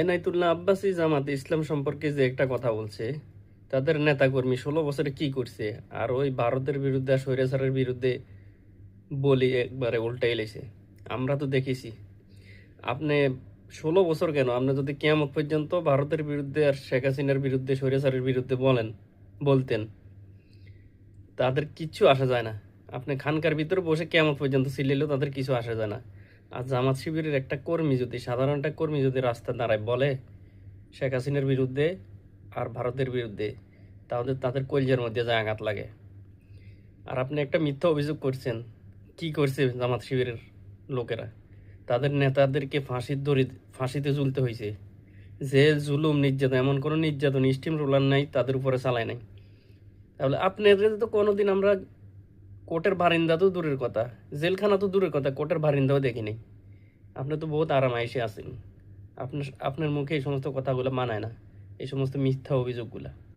এনায়েতুল্লাহ আব্বাসী জামাতে ইসলাম সম্পর্কে যে একটা কথা বলছে, তাদের নেতাকর্মী 16 বছরে কি করছে, আর ওই ভারতের বিরুদ্ধে আর স্বৈরাচারের বিরুদ্ধে বলি একবারে উল্টাই লেছে। আমরা তো দেখেছি। আপনি 16 বছর কেন, আপনি যদি কিয়ামত পর্যন্ত ভারতের বিরুদ্ধে আর শেখ হাসিনার বিরুদ্ধে স্বৈরাচারের বিরুদ্ধে বলতেন, তাদের কিচ্ছু আসা যায় না। আপনি খানকার ভিতরে বসে কিয়ামত পর্যন্ত চিল্লাইলেও তাদের কিছু আসা যায় না। আর জামাত শিবিরের একটা কর্মী যদি, সাধারণ একটা কর্মী যদি রাস্তা দাঁড়ায় বলে শেখ হাসিনার বিরুদ্ধে আর ভারতের বিরুদ্ধে, তাহলে তাদের কলজের মধ্যে যায় আঘাত লাগে। আর আপনি একটা মিথ্যা অভিযোগ করছেন। কি করছে জামাত শিবিরের লোকেরা? তাদের নেতাদেরকে ফাঁসিতে ঝুলতে হয়েছে। জেল, জুলুম, নির্যাতন, এমন কোনো নির্যাতন স্টিম রোলার নাই তাদের উপরে চালায় নাই। তাহলে আপনাদের তো কোনোদিন আমরা কোর্টের বারিন্দা তো দূরের কথা, জেলখানা তো দূরের কথা, কোর্টের বারিন্দাও দেখিনি। আপনি তো বহুত আরামাইশে আছেন। আপনার মুখে এই সমস্ত কথাগুলো মানায় না, এই সমস্ত মিথ্যা অভিযোগগুলা।